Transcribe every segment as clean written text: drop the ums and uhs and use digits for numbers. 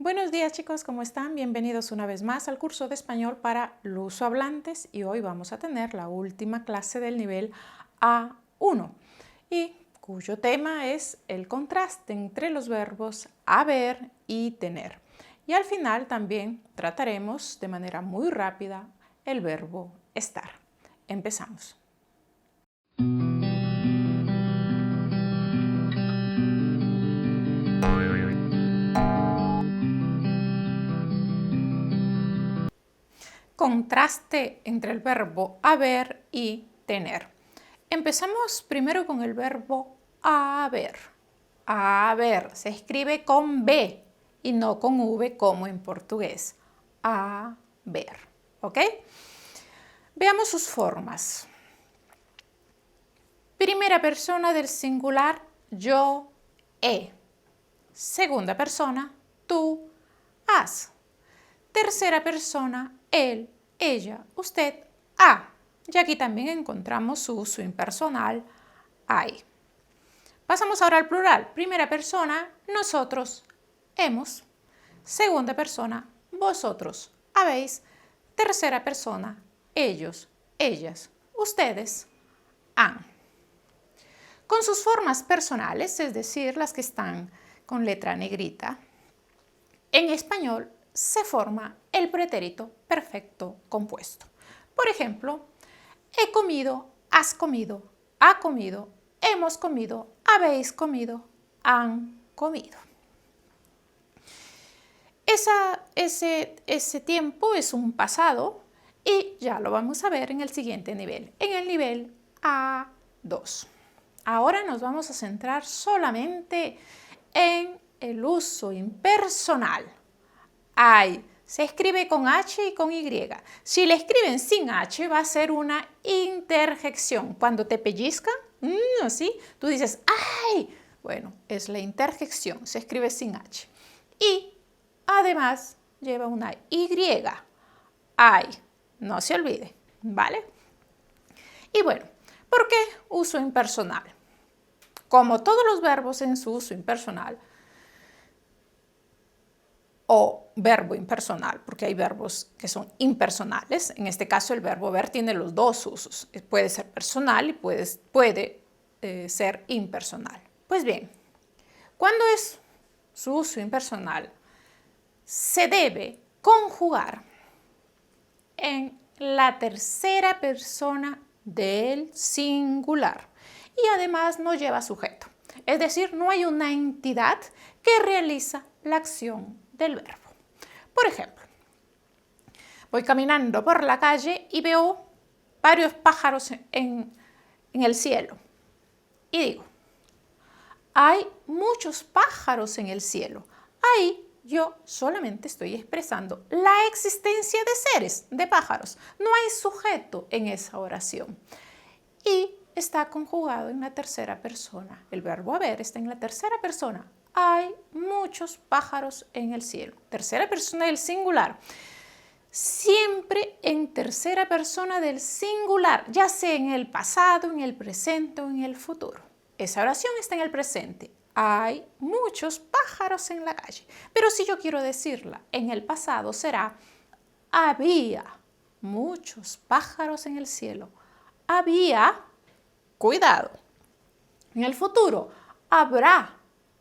Buenos días chicos, ¿cómo están? Bienvenidos una vez más al curso de español para lusohablantes y hoy vamos a tener la última clase del nivel A1 y cuyo tema es el contraste entre los verbos haber y tener. Y al final también trataremos de manera muy rápida el verbo estar. Empezamos. Contraste entre el verbo haber y tener. Empezamos primero con el verbo haber. Haber se escribe con B y no con V como en portugués. Haber, ¿ok? Veamos sus formas. Primera persona del singular, yo, he. Segunda persona, tú, has. Tercera persona, él, ella, usted, ha. Y aquí también encontramos su uso impersonal, hay. Pasamos ahora al plural. Primera persona, nosotros, hemos. Segunda persona, vosotros, habéis. Tercera persona, ellos, ellas, ustedes, han. Con sus formas personales, es decir, las que están con letra negrita, en español se forma el pretérito perfecto compuesto. Por ejemplo, he comido, has comido, ha comido, hemos comido, habéis comido, han comido. Ese tiempo es un pasado y ya lo vamos a ver en el siguiente nivel, en el nivel A2. Ahora nos vamos a centrar solamente en el uso impersonal. Hay, se escribe con H y con Y. Si le escriben sin H va a ser una interjección. Cuando te pellizcan, así, tú dices ¡ay! Bueno, es la interjección, se escribe sin H. Y además lleva una Y. Ay, no se olvide, ¿vale? Y bueno, ¿por qué uso impersonal? Como todos los verbos en su uso impersonal, o verbo impersonal, porque hay verbos que son impersonales. En este caso, el verbo ver tiene los dos usos. Puede ser personal y puede ser impersonal. Pues bien, cuando es su uso impersonal, se debe conjugar en la tercera persona del singular y además no lleva sujeto. Es decir, no hay una entidad que realiza la acción del verbo. Por ejemplo, voy caminando por la calle y veo varios pájaros en el cielo. Y digo, hay muchos pájaros en el cielo. Ahí yo solamente estoy expresando la existencia de seres, de pájaros. No hay sujeto en esa oración. Y está conjugado en la tercera persona. El verbo haber está en la tercera persona. Hay muchos pájaros en el cielo. Tercera persona del singular. Siempre en tercera persona del singular, ya sea en el pasado, en el presente o en el futuro. Esa oración está en el presente. Hay muchos pájaros en la calle. Pero si yo quiero decirla en el pasado será había muchos pájaros en el cielo. Había, cuidado. En el futuro habrá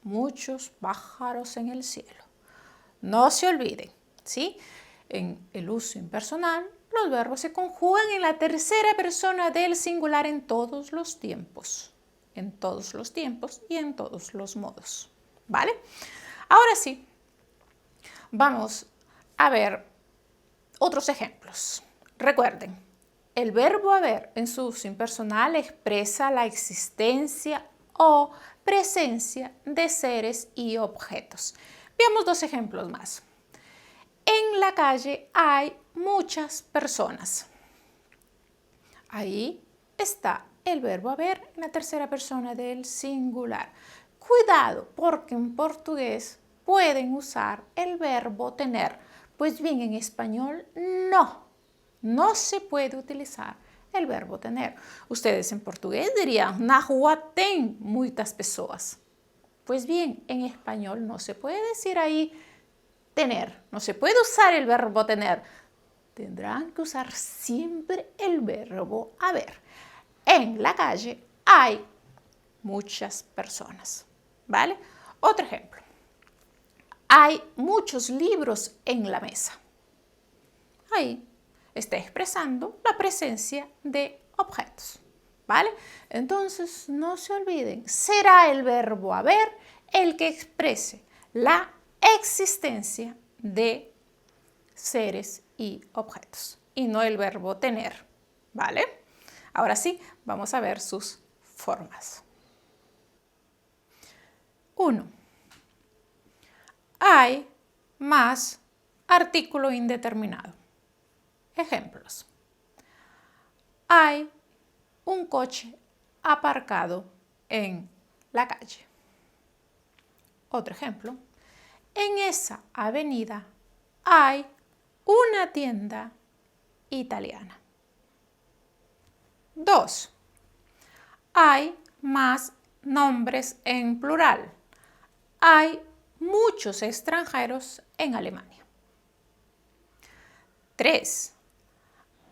muchos pájaros en el cielo. No se olviden, ¿sí? En el uso impersonal, los verbos se conjugan en la tercera persona del singular en todos los tiempos. En todos los tiempos y en todos los modos. ¿Vale? Ahora sí, vamos a ver otros ejemplos. Recuerden, el verbo haber en su uso impersonal expresa la existencia o presencia de seres y objetos. Veamos dos ejemplos más. En la calle hay muchas personas. Ahí está el verbo haber en la tercera persona del singular. Cuidado, porque en portugués pueden usar el verbo tener. Pues bien, en español no se puede utilizar el verbo tener. Ustedes en portugués dirían, na rua tem muitas pessoas. Pues bien, en español no se puede decir ahí tener. No se puede usar el verbo tener. Tendrán que usar siempre el verbo haber. En la calle hay muchas personas, ¿vale? Otro ejemplo. Hay muchos libros en la mesa. Ahí está expresando la presencia de objetos, ¿vale? Entonces, no se olviden, será el verbo haber el que exprese la existencia de seres y objetos, y no el verbo tener, ¿vale? Ahora sí, vamos a ver sus formas. 1. Hay más artículo indeterminado. Ejemplos. Hay un coche aparcado en la calle. Otro ejemplo. En esa avenida hay una tienda italiana. 2. Hay más nombres en plural. Hay muchos extranjeros en Alemania. 3.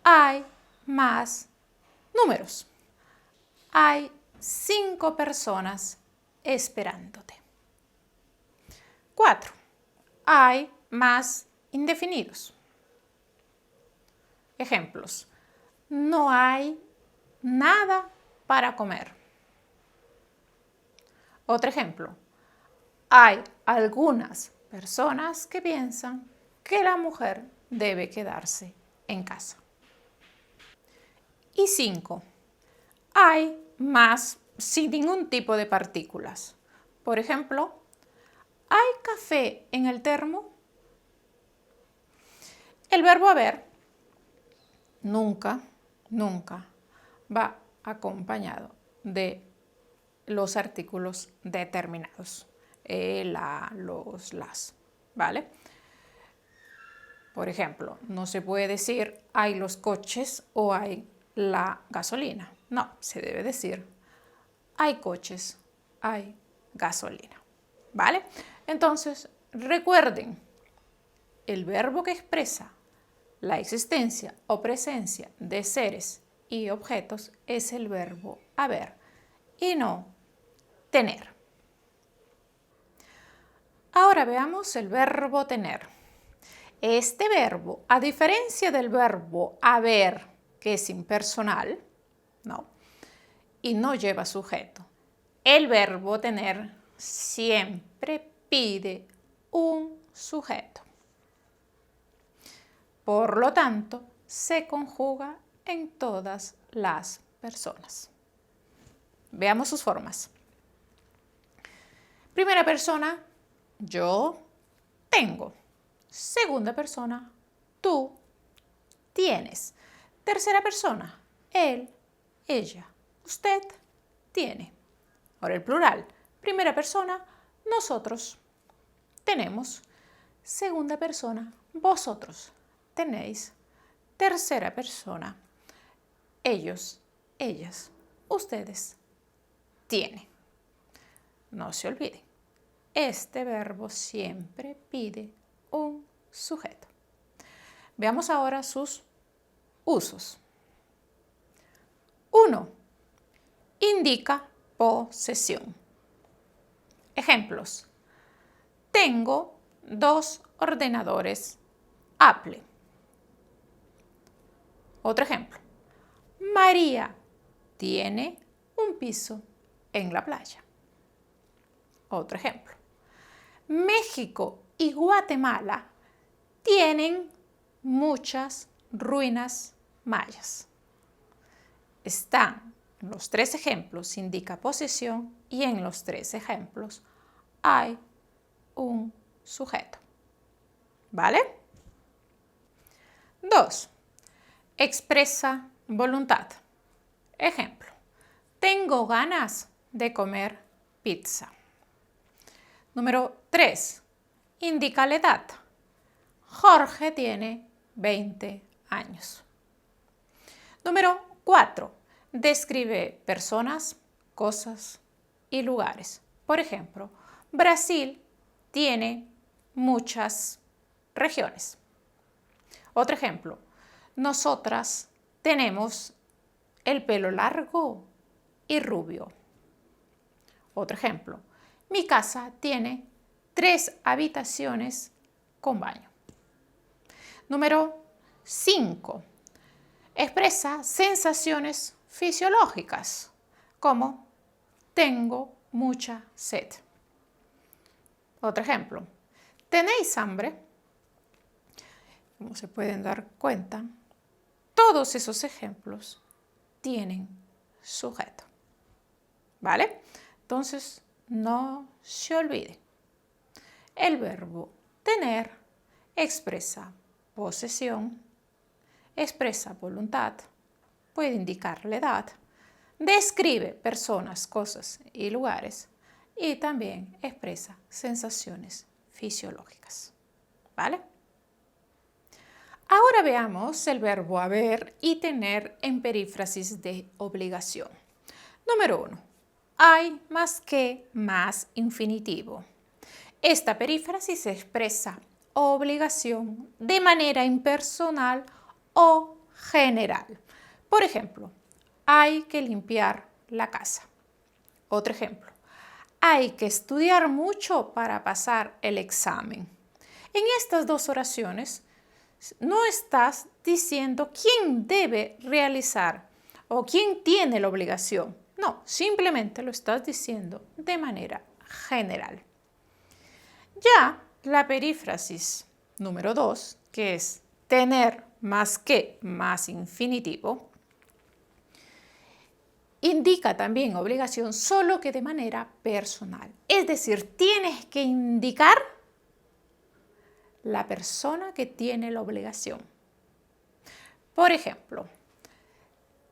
Hay más números. Hay 5 personas esperándote. 4. Hay más indefinidos. Ejemplos. No hay nada para comer. Otro ejemplo. Hay algunas personas que piensan que la mujer debe quedarse en casa. Y 5. Hay más sin ningún tipo de partículas. Por ejemplo, ¿hay café en el termo? El verbo haber nunca va acompañado de los artículos determinados. La, los, las, ¿vale? Por ejemplo, no se puede decir hay los coches o hay la gasolina. No, se debe decir hay coches, hay gasolina, ¿vale? Entonces, recuerden, el verbo que expresa la existencia o presencia de seres y objetos es el verbo haber y no tener. Ahora veamos el verbo tener. Este verbo, a diferencia del verbo haber, que es impersonal, ¿no? Y no lleva sujeto, el verbo tener siempre pide un sujeto. Por lo tanto, se conjuga en todas las personas. Veamos sus formas. Primera persona, yo tengo. Segunda persona, tú tienes. Tercera persona, él, ella, usted tiene. Ahora el plural. Primera persona, nosotros tenemos. Segunda persona, vosotros tenéis. Tercera persona, ellos, ellas, ustedes tienen. No se olviden, este verbo siempre pide un sujeto. Veamos ahora sus usos. 1. Indica posesión. Ejemplos. Tengo 2 ordenadores Apple. Otro ejemplo. María tiene un piso en la playa. Otro ejemplo. México y Guatemala tienen muchas ruinas mayas. Están en los 3 ejemplos, indica posesión, y en los 3 ejemplos hay un sujeto. ¿Vale? 2. Expresa voluntad. Ejemplo. Tengo ganas de comer pizza. Número 3. Indica la edad. Jorge tiene 20 años. Número 4. Describe personas, cosas y lugares. Por ejemplo, Brasil tiene muchas regiones. Otro ejemplo, nosotras tenemos el pelo largo y rubio. Otro ejemplo, mi casa tiene 3 habitaciones con baño. Número 5. Expresa sensaciones fisiológicas, como tengo mucha sed. Otro ejemplo, ¿tenéis hambre? Como se pueden dar cuenta, todos esos ejemplos tienen sujeto. ¿Vale? Entonces, no se olvide. El verbo tener expresa posesión, expresa voluntad, puede indicar la edad, describe personas, cosas y lugares y también expresa sensaciones fisiológicas. ¿Vale? Ahora veamos el verbo haber y tener en perífrasis de obligación. Número 1. Hay más que más infinitivo. Esta perífrasis expresa obligación de manera impersonal o general. Por ejemplo, hay que limpiar la casa. Otro ejemplo, hay que estudiar mucho para pasar el examen. En estas dos oraciones no estás diciendo quién debe realizar o quién tiene la obligación. No, simplemente lo estás diciendo de manera general. Ya la perífrasis número 2, que es tener más que más infinitivo, indica también obligación, solo que de manera personal. Es decir, tienes que indicar la persona que tiene la obligación. Por ejemplo,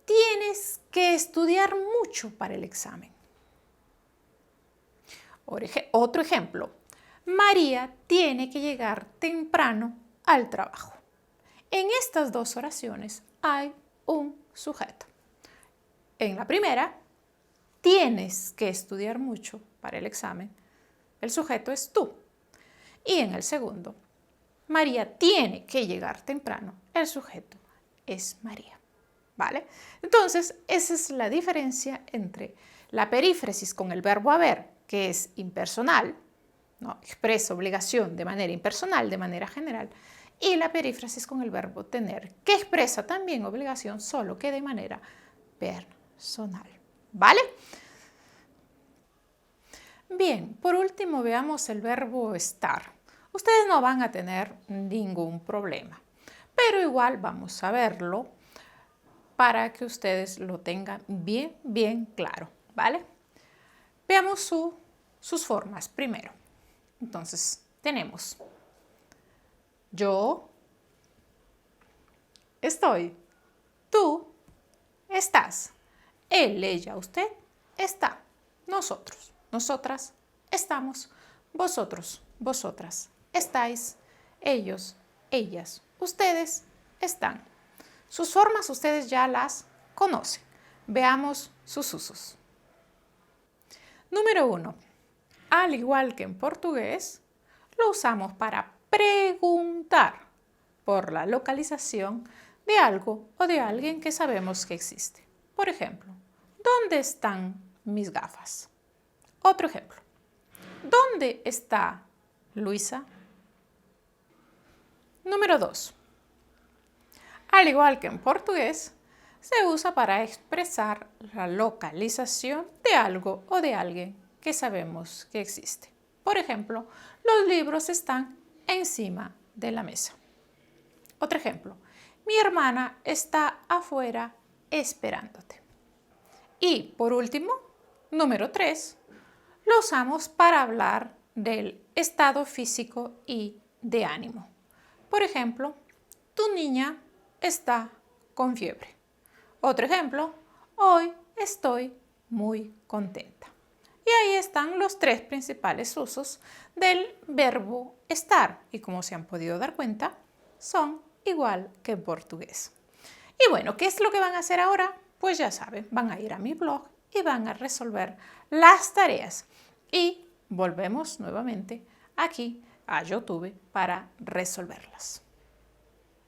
tienes que estudiar mucho para el examen. Otro ejemplo, María tiene que llegar temprano al trabajo. En estas dos oraciones hay un sujeto. En la primera, tienes que estudiar mucho para el examen. El sujeto es tú. Y en el segundo, María tiene que llegar temprano. El sujeto es María. ¿Vale? Entonces, esa es la diferencia entre la perífrasis con el verbo haber, que es impersonal, ¿no? Expresa obligación de manera impersonal, de manera general, y la perífrasis con el verbo tener, que expresa también obligación, solo que de manera personal. ¿Vale? Bien, por último veamos el verbo estar. Ustedes no van a tener ningún problema, pero igual vamos a verlo para que ustedes lo tengan bien claro, ¿vale? Veamos sus formas primero. Entonces, tenemos yo estoy, tú estás, él, ella, usted está, nosotros, nosotras estamos, vosotros, vosotras estáis, ellos, ellas, ustedes están. Sus formas ustedes ya las conocen. Veamos sus usos. Número 1. Al igual que en portugués, lo usamos para preguntar por la localización de algo o de alguien que sabemos que existe. Por ejemplo, ¿dónde están mis gafas? Otro ejemplo, ¿dónde está Luisa? Número 2. Al igual que en portugués, se usa para expresar la localización de algo o de alguien que sabemos que existe. Por ejemplo, los libros están encima de la mesa. Otro ejemplo, mi hermana está afuera esperándote. Y por último, número 3, lo usamos para hablar del estado físico y de ánimo. Por ejemplo, tu niña está con fiebre. Otro ejemplo, hoy estoy muy contenta. Y ahí están los 3 principales usos del verbo estar. Y como se han podido dar cuenta, son igual que en portugués. Y bueno, ¿qué es lo que van a hacer ahora? Pues ya saben, van a ir a mi blog y van a resolver las tareas. Y volvemos nuevamente aquí a YouTube para resolverlas.